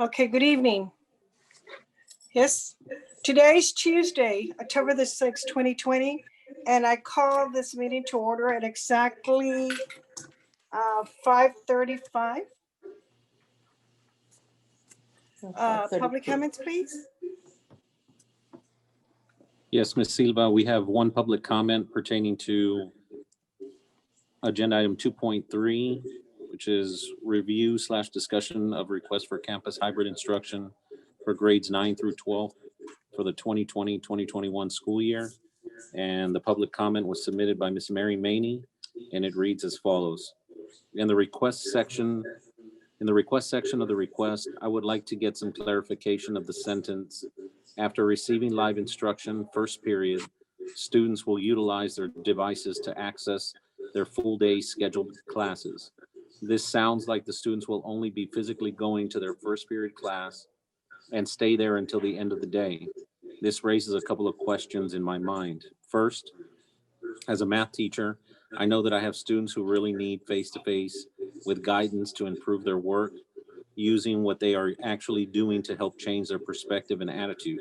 Okay, good evening. Yes, today is Tuesday, October the 6th, 2020, and I call this meeting to order at exactly 5:35. Public comments, please. Yes, Ms. Silva, we have one public comment pertaining to agenda item 2.3, which is review/discussion of request for campus hybrid instruction for grades 9 through 12 for the 2020-2021 school year. And the public comment was submitted by Ms. Mary Maney, and it reads as follows. In the request section of the request, I would like to get some clarification of the sentence. After receiving live instruction, first period, students will utilize their devices to access their full day scheduled classes. This sounds like the students will only be physically going to their first period class and stay there until the end of the day. This raises a couple of questions in my mind. First, as a math teacher, I know that I have students who really need face-to-face with guidance to improve their work, using what they are actually doing to help change their perspective and attitude.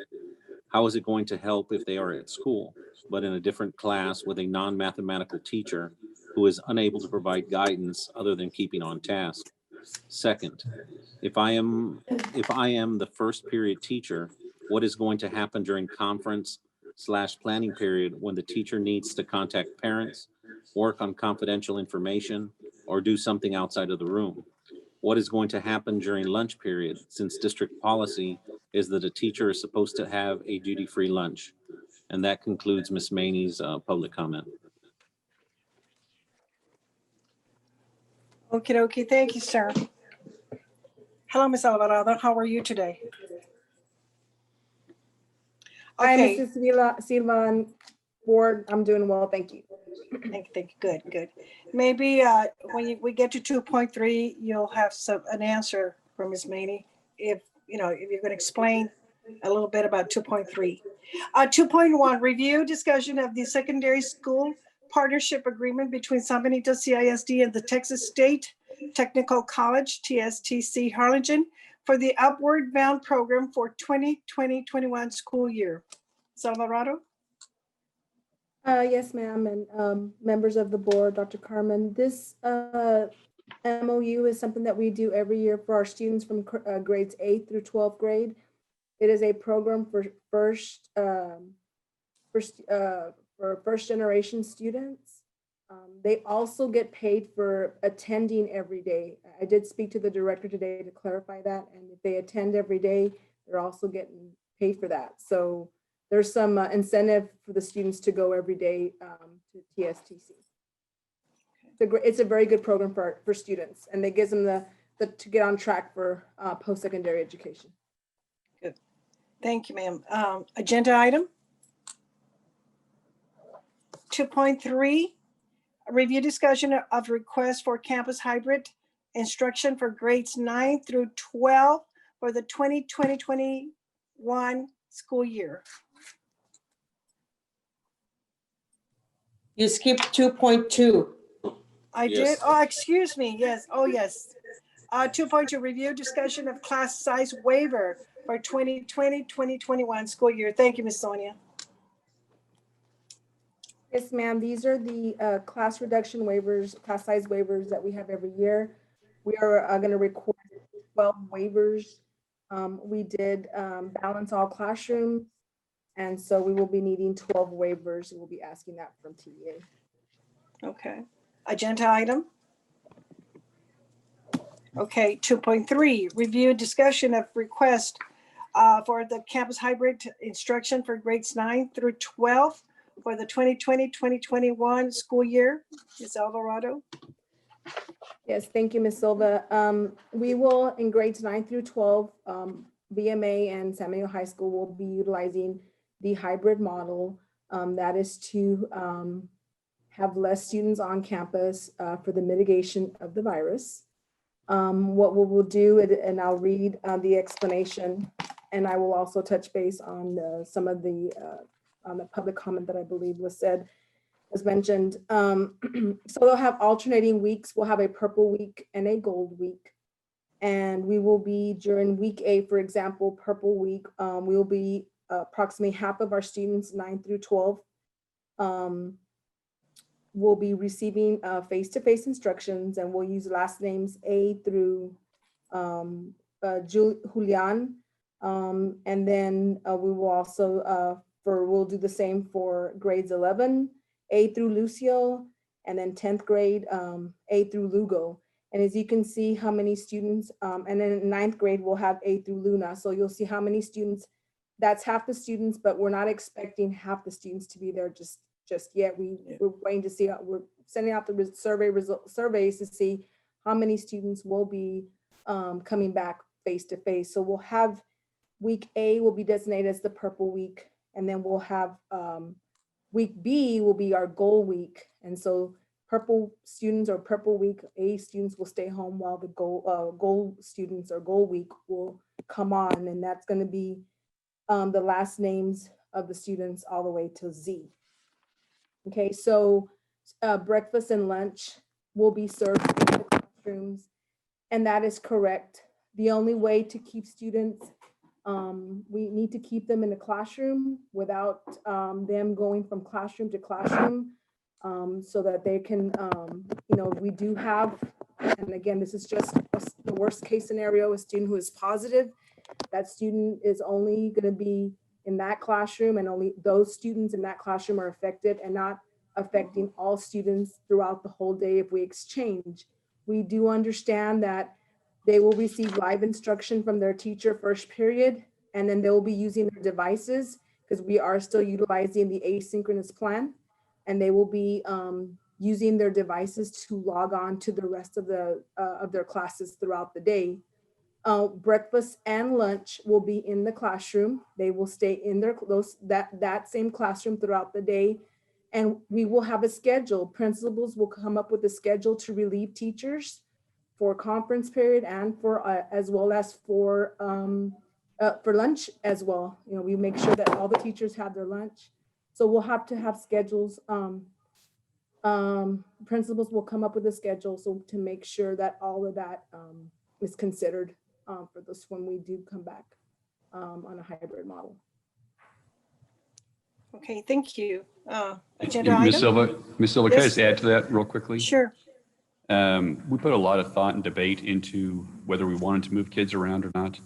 How is it going to help if they are at school, but in a different class with a non-mathematical teacher who is unable to provide guidance other than keeping on task? Second, if I am the first period teacher, what is going to happen during conference/planning period when the teacher needs to contact parents, work on confidential information, or do something outside of the room? What is going to happen during lunch period, since district policy is that a teacher is supposed to have a duty-free lunch? And that concludes Ms. Maney's public comment. Okie dokie, thank you, sir. Hello, Ms. Alvarado, how are you today? Hi, Okay, Mrs. Silva, board. I'm doing well, thank you. thank you, good. Maybe when we get to 2.3, you'll have an answer from Ms. Maney if you're going to explain a little bit about 2.3. 2.1, review discussion of the secondary school partnership agreement between San Benito CISD and the Texas State Technical College, TSTC Harlingen, for the Upward Bound program for 2020-21 school year. Alvarado? Yes, ma'am, and members of the board, Dr. Carmen. This MOU is something that we do every year for our students from grades 8 through 12th grade. It is a program for first generation students. They also get paid for attending every day. I did speak to the director today to clarify that, and if they attend every day, they're also getting paid for that. So there's some incentive for the students to go every day to TSTC. It's a very good program for students, and it gives them to get on track for post-secondary education. Good. Thank you, ma'am. Agenda item 2.3, review discussion of request for campus hybrid instruction for grades 9 through 12 for the 2020-21 school year. You skipped 2.2. I did. Oh, excuse me. Yes. Oh, yes. 2.2, review discussion of class size waiver for 2020-2021 school year. Thank you, Ms. Sonia. Yes, ma'am. These are the class reduction waivers, class size waivers that we have every year. We are going to record 12 waivers. We did balance all classrooms, and so we will be needing 12 waivers. We'll be asking that from TEA. Okay. Agenda item. Okay, 2.3, review discussion of request for the campus hybrid instruction for grades 9 through 12 for the 2020-2021 school year. Ms. Alvarado? Yes, thank you, Ms. Silva. We will, in grades 9 through 12, VMA and San Benito High School will be utilizing the hybrid model. That is to have less students on campus for the mitigation of the virus. What we will do, and I'll read the explanation, and I will also touch base on some of the public comment that I believe was mentioned. So they'll have alternating weeks. We'll have a purple week and a gold week. And we will be during week 8, for example, Purple Week, we will be approximately half of our students, 9 through 12, will be receiving face-to-face instructions, and we'll use last names A through Julian. And then we will also, we'll do the same for grades 11, A through Lucio, and then 10th grade, A through Lugo. And as you can see how many students, and then in 9th grade, we'll have A through Luna. So you'll see how many students, that's half the students, but we're not expecting half the students to be there just yet. We're waiting to see, we're sending out the surveys to see how many students will be coming back face to face. So we'll have week A will be designated as the Purple Week, and then we'll have week B will be our goal week. And so Purple students or Purple Week A students will stay home while the goal students or goal week will come on. And that's going to be the last names of the students all the way to Z. Okay, so breakfast and lunch will be served in the classrooms, and that is correct. The only way to keep students, we need to keep them in the classroom without them going from classroom to classroom, so that they can, we do have, and again, this is just the worst case scenario, a student who is positive. That student is only going to be in that classroom, and only those students in that classroom are affected, and not affecting all students throughout the whole day if we exchange. We do understand that they will receive live instruction from their teacher first period, and then they'll be using their devices because we are still utilizing the asynchronous plan, and they will be using their devices to log on to the rest of their classes throughout the day. Breakfast and lunch will be in the classroom. They will stay in that same classroom throughout the day. And we will have a schedule. Principals will come up with a schedule to relieve teachers for conference period and for as well as for lunch as well. We make sure that all the teachers have their lunch. So we'll have to have schedules. Principals will come up with a schedule so to make sure that all of that is considered for this when we do come back on a hybrid model. Okay, thank you. Agenda Ms. item? Silva, can I Yes. just add to that real quickly? Sure. We put a lot of thought and debate into whether we wanted to move kids around or not.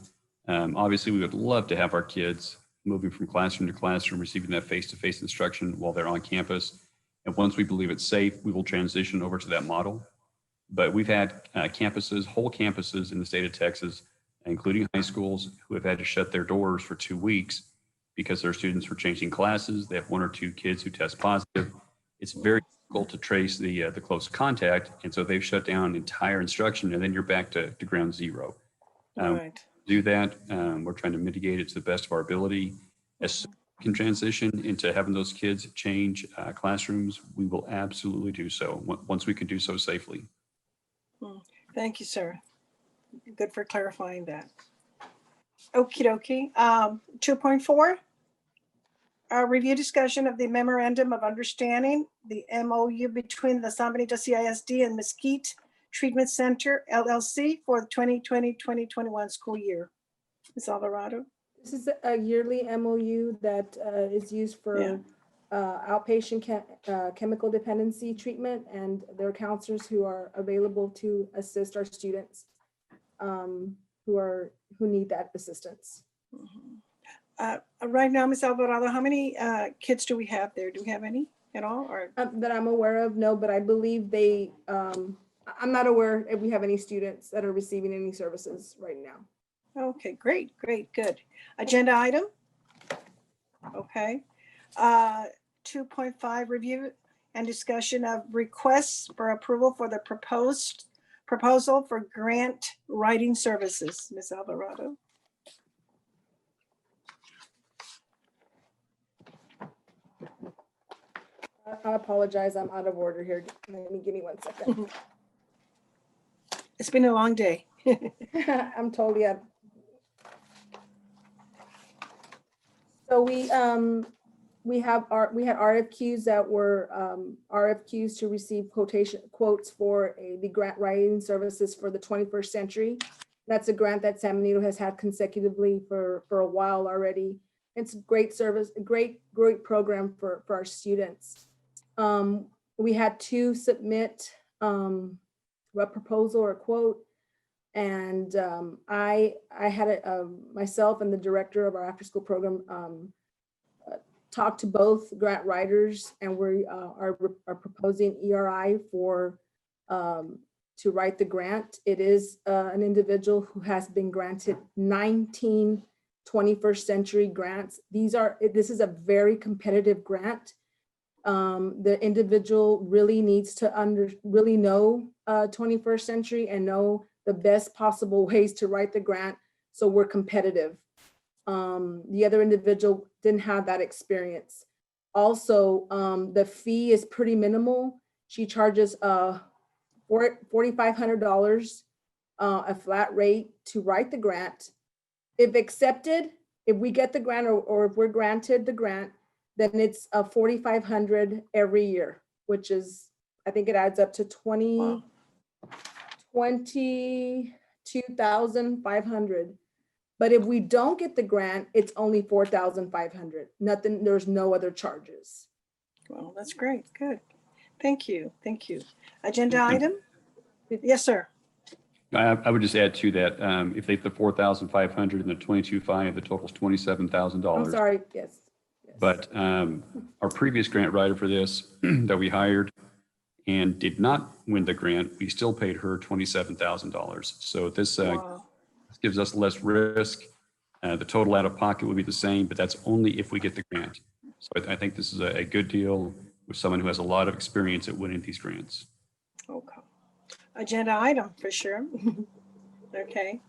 Obviously, we would love to have our kids moving from classroom to classroom, receiving that face-to-face instruction while they're on campus. And once we believe it's safe, we will transition over to that model. But we've had whole campuses in the state of Texas, including high schools, who have had to shut their doors for 2 weeks because their students were changing classes. They have 1 or 2 kids who test positive. It's very difficult to trace the close contact. And so they've shut down entire instruction, and then you're back to ground zero. Right. Do that. We're trying to mitigate it to the best of our ability. As soon as we can transition into having those kids change classrooms, we will absolutely do so once we can do so safely. Thank you, sir. Good for clarifying that. Okie dokie. 2.4. Review discussion of the memorandum of understanding, the MOU between the San Benito CISD and Mesquite Treatment Center LLC for the 2020-2021 school year. Ms. Alvarado. This is a yearly MOU that is used for outpatient chemical dependency treatment, and there are counselors who are available to assist our students who need that assistance. Right now, Ms. Alvarado, how many kids do we have there? Do we have any at all? Or that I'm aware of, no, but I believe I'm not aware if we have any students that are receiving any services right now. okay, great, good. Agenda item. Okay. 2.5, review and discussion of requests for approval for the proposal for grant writing services. Ms. Alvarado. I apologize, I'm out of order here. Give me 1 second. It's been a long day. I'm totally up. So we had RFQs that were RFQs to receive quotes for the grant writing services for the 21st century. That's a grant that San Benito has had consecutively for a while already. It's great service, a great program for our students. We had to submit a proposal or quote, and I had myself and the director of our after school program talked to both grant writers, and we are proposing ERI for to write the grant. It is an individual who has been granted 19 21st century grants. This is a very competitive grant. The individual really needs to really know 21st century and know the best possible ways to write the grant, so we're competitive. The other individual didn't have that experience. Also, the fee is pretty minimal. She charges $4,500, a flat rate to write the grant. If accepted, if we get the grant or if we're granted the grant, then it's a $4,500 every year, which is, I think it adds up to $22,500. But if we don't get the grant, it's only $4,500. Nothing, there's no other charges. Well, that's great. Good. Thank you. Thank you. Agenda item? Yes, sir. I would just add to that, if they put 4,500 and the 22,500, the total's $27,000. I'm sorry, yes. But our previous grant writer for this that we hired and did not win the grant, we still paid her $27,000. So this Wow. gives us less risk. The total out of pocket will be the same, but that's only if we get the grant. So I think this is a good deal with someone who has a lot of experience at winning these grants. Okay. Agenda item for sure. Okay.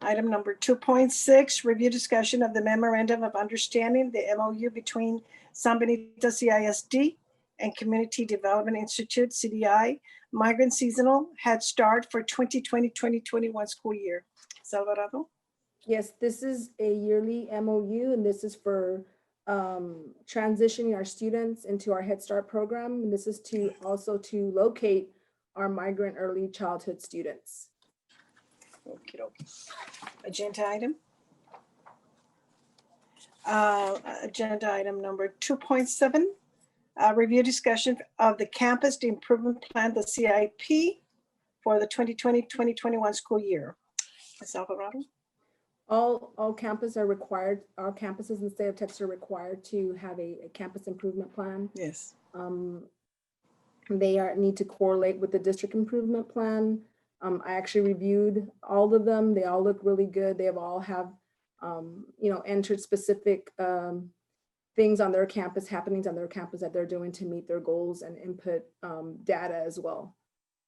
Item number 2.6, review discussion of the memorandum of understanding, the MOU between San Benito CISD and Community Development Institute, CDI, migrant seasonal Head Start for 2020-2021 school year. Alvarado? Yes, this is a yearly MOU, and this is for transitioning our students into our Head Start program. And this is to also to locate our migrant early childhood students. Okey-dokey. Agenda item? Agenda item number 2.7, review discussion of the campus improvement plan, the CIP for the 2020-2021 school year. Ms. Alvarado? All campuses are required, our campuses in the state of Texas are required to have a campus improvement plan. Yes. They need to correlate with the district improvement plan. I actually reviewed all of them. They all look really good. They all have, entered specific things on their campus, happenings on their campus that they're doing to meet their goals and input data as well.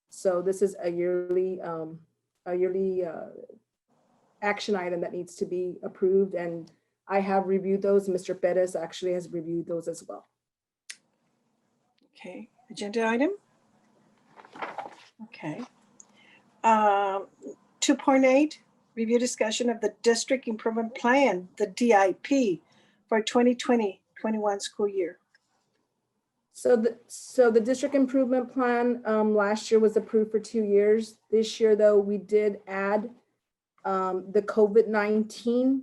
So this is a yearly action item that needs to be approved. And I have reviewed those. Mr. Perez actually has reviewed those as well. Okay, agenda item? Okay. 2.8, review discussion of the district improvement plan, the DIP for 2020-21 school year. So the district improvement plan last year was approved for 2 years. This year, though, we did add the COVID-19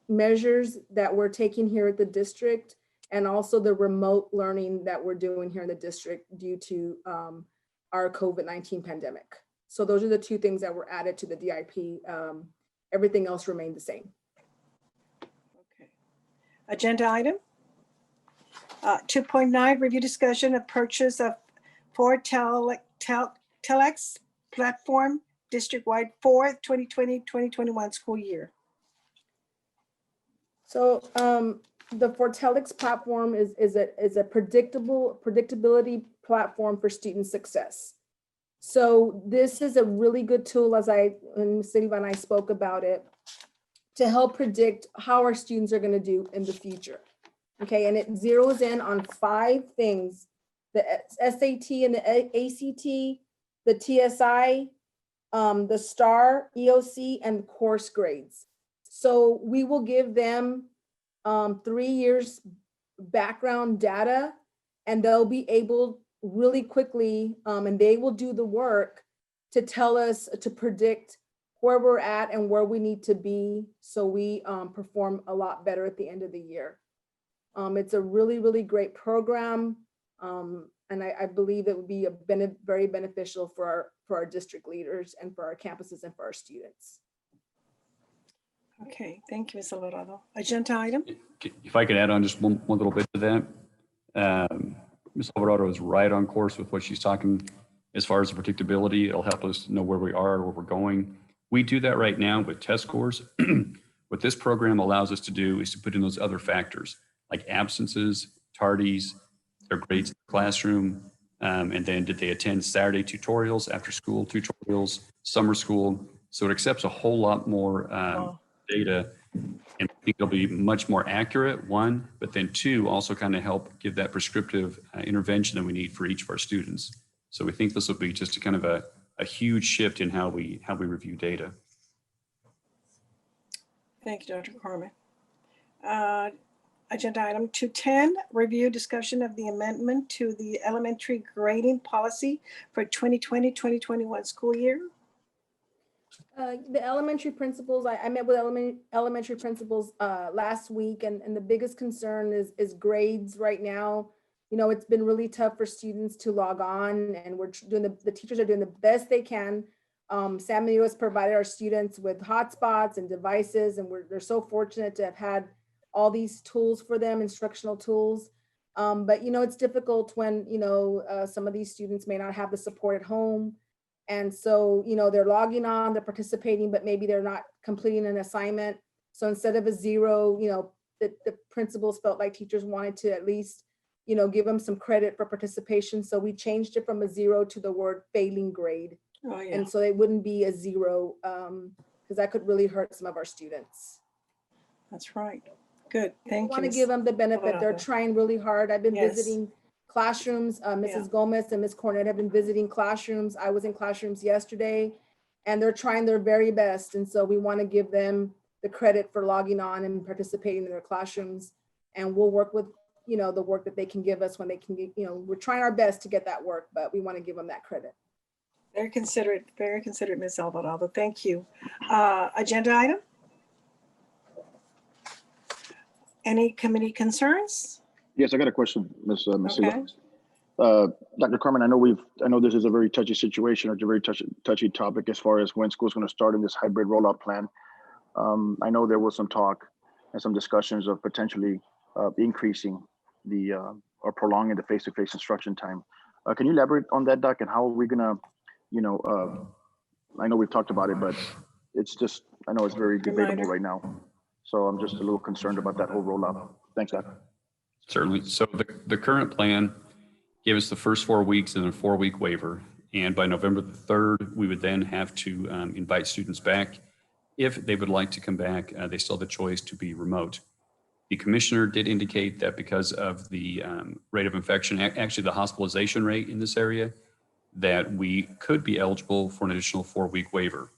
measures that we're taking here at the district, and also the remote learning that we're doing here in the district due to our COVID-19 pandemic. So those are the two things that were added to the DIP. Everything else remained the same. Okay. Agenda item? 2.9, review discussion of purchase of 4 telex platform district-wide for 2020-2021 school year. So the Fortelix platform is a predictability platform for student success. So this is a really good tool, and Silva and I spoke about it, to help predict how our students are going to do in the future. Okay, and it zeroes in on 5 things: the SAT and the ACT, the TSI, the STAR, EOC, and course grades. So we will give them 3 years background data, and they'll be able, really quickly, and they will do the work to tell us, to predict where we're at and where we need to be, so we perform a lot better at the end of the year. It's a really, really great program, and I believe it would be very beneficial for our district leaders and for our campuses and for our students. Okay, thank you, Ms. Alvarado. Agenda item? If I could add on just one little bit to that. Ms. Alvarado is right on course with what she's talking as far as the predictability. It'll help us know where we are, where we're going. We do that right now with test scores. What this program allows us to do is to put in those other factors like absences, tardies, their grades in the classroom, and then did they attend Saturday tutorials, after school tutorials, summer school. So it accepts a whole lot more data, and I think it'll be much more accurate, one, but then two, also kind of help give that prescriptive intervention that we need for each of our students. So we think this will be just a kind of a huge shift in how we review data. Thank you, Dr. Corman. Agenda item 210, review discussion of the amendment to the elementary grading policy for 2020-2021 school year. The elementary principals, I met with elementary principals last week, and the biggest concern is grades right now. You know, it's been really tough for students to log on, and we're doing the teachers are doing the best they can. San Diego has provided our students with hotspots and devices, and they're so fortunate to have had all these tools for them, instructional tools. But, you know, it's difficult when, you know, some of these students may not have the support at home. And so, you know, they're logging on, they're participating, but maybe they're not completing an assignment. So instead of a 0, you know, the principals felt like teachers wanted to at least, you know, give them some credit for participation. So we changed it from a 0 to the word failing grade. Oh, yeah. And so it wouldn't be a 0, because that could really hurt some of our students. That's right. Good. Thank you. I want to give them the benefit. They're Alvarado. trying really hard. I've been Yes. visiting classrooms. Mrs. Gomez and Ms. Cornett have been visiting classrooms. I was in classrooms yesterday, and they're trying their very best. And so we want to give them the credit for logging on and participating in their classrooms. And we'll work with, you know, the work that they can give us when they can get, you know, we're trying our best to get that work, but we want to give them that credit. Very considerate, Ms. Alvarado. Thank you. Agenda item? Any committee concerns? Yes, I got a question, Ms. Okay. Silva. Dr. Carmen, I know this is a very touchy situation, or a very touchy topic as far as when school's going to start in this hybrid rollout plan. I know there was some talk and some discussions of potentially increasing the or prolonging the face-to-face instruction time. Can you elaborate on that, Doc, and how are we going to, you know, I know we've talked about it, but it's just, I know it's very debatable right now. So I'm just a little concerned about that whole rollout. Thanks, Doc. Certainly. So the current plan gave us the first 4 weeks and a 4-week waiver. And by November the 3rd, we would then have to invite students back. If they would like to come back, they still have the choice to be remote. The commissioner did indicate that because of the rate of infection, actually the hospitalization rate in this area, that we could be eligible for an additional 4-week waiver.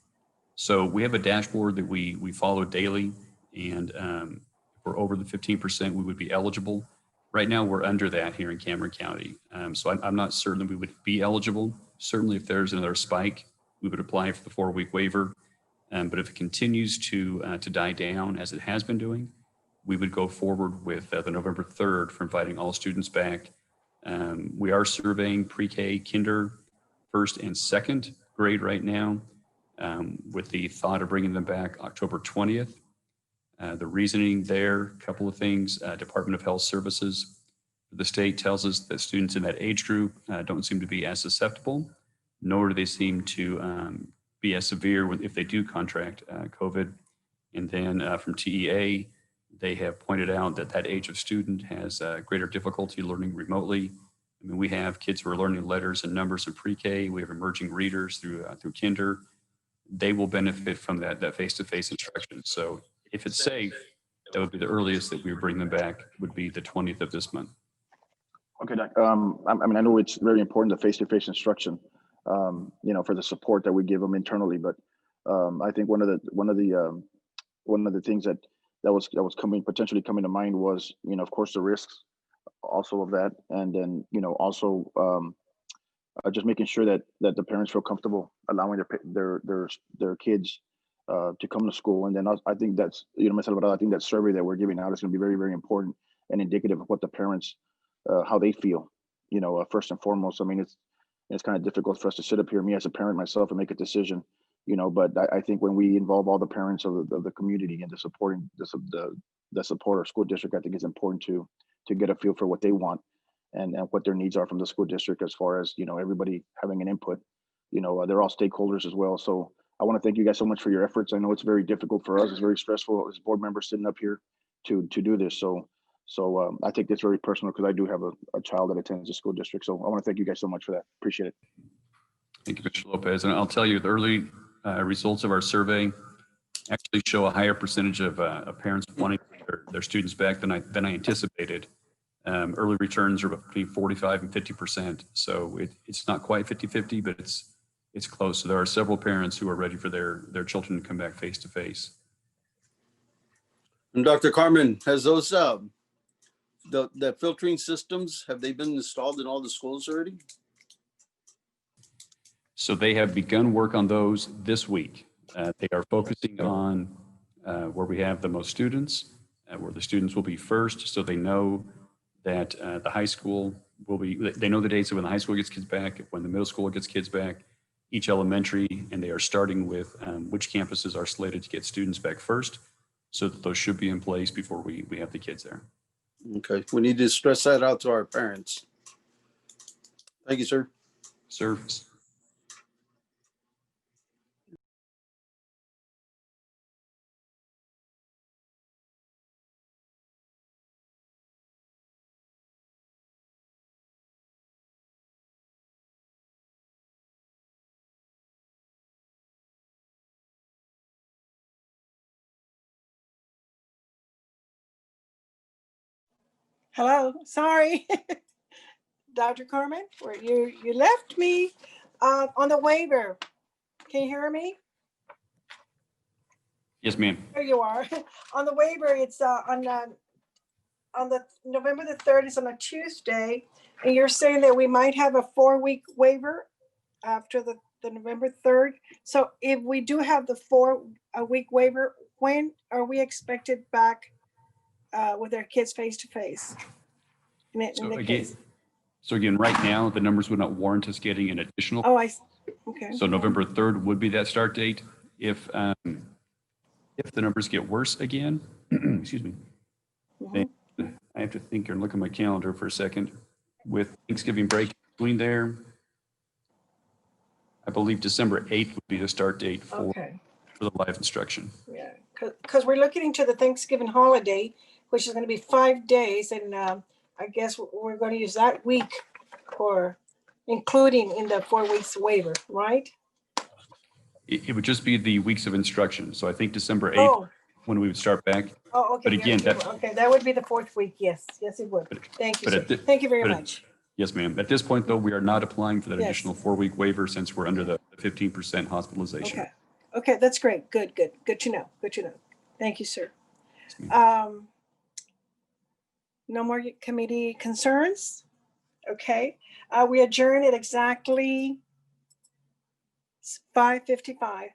So we have a dashboard that we follow daily, and if we're over the 15%, we would be eligible. Right now, we're under that here in Cameron County. So I'm not certain that we would be eligible. Certainly, if there's another spike, we would apply for the 4-week waiver. But if it continues to die down as it has been doing, we would go forward with the November 3rd for inviting all students back. We are surveying pre-K, kinder, first and second grade right now, with the thought of bringing them back October 20th. The reasoning there, a couple of things. Department of Health Services, the state tells us that students in that age group don't seem to be as susceptible, nor do they seem to be as severe if they do contract COVID. And then from TEA, they have pointed out that that age of student has greater difficulty learning remotely. I mean, we have kids who are learning letters and numbers in pre-K. We have emerging readers through kinder. They will benefit from that face-to-face instruction. So if it's safe, that would be the earliest that we would bring them back, would be the 20th of this month. Okay, Doc. I mean, I know it's very important, the face-to-face instruction, you know, for the support that we give them internally. But I think one of the things that was potentially coming to mind was, you know, of course, the risks also of that. And then, also just making sure that the parents feel comfortable allowing their kids to come to school. And then I think that's, Ms. Alvarado, I think that survey that we're giving out is going to be very, very important and indicative of what the parents, how they feel, first and foremost. I mean, it's kind of difficult for us to sit up here, me as a parent myself, and make a decision, but I think when we involve all the parents of the community into supporting the support our school district, I think it's important to get a feel for what they want and what their needs are from the school district, as far as, everybody having an input. They're all stakeholders as well. So I want to thank you guys so much for your efforts. I know it's very difficult for us. It's very stressful as board members sitting up here to do this. So I take this very personal, because I do have a child that attends the school district. So I want to thank you guys so much for that. Appreciate it. Thank you, Mr. Lopez. And I'll tell you, the early results of our survey actually show a higher percentage of parents wanting their students back than I anticipated. Early returns are between 45 and 50%. So it's not quite 50-50, but it's close. So there are several parents who are ready for their children to come back face to face. And Dr. Carmen, has those the filtering systems, have they been installed in all the schools already? So they have begun work on those this week. They are focusing on where we have the most students, where the students will be first, so they know that the high school they know the dates of when the high school gets kids back, when the middle school gets kids back, each elementary, and they are starting with which campuses are slated to get students back first, so that those should be in place before we have the kids there. Okay, we need to stress that out to our parents. Thank you, sir. Sir. Hello, sorry. Dr. Carmen, where you left me on the waiver. Can you hear me? Yes, ma'am. There you are. On the waiver, it's on the November the 3rd, is on a Tuesday, and you're saying that we might have a 4-week waiver after the November 3rd. So if we do have the 4-week waiver, when are we expected back with our kids face to face? So again, right now, the numbers would not warrant us getting an additional. Oh, okay. So November 3rd would be that start date. If the numbers get worse again, excuse me, Mhm. I have to think and look at my calendar for a second. With Thanksgiving break between there, I believe December 8th would be the start date for the live instruction. Yeah, because we're looking into the Thanksgiving holiday, which is going to be 5 days, and I guess we're going to use that week for including in the 4 weeks waiver, right? It would just be the weeks of instruction. So I think December 8th, when we would start back. Oh, okay. But again, that would be the 4th week. Yes, it would. Thank you, sir. Thank you very much. Yes, ma'am. At this point, though, we are not applying for that additional 4-week waiver since we're under the 15% hospitalization. Okay, that's great. Good to know. Thank you, sir. No more committee concerns? Okay, we adjourn at exactly 5:55.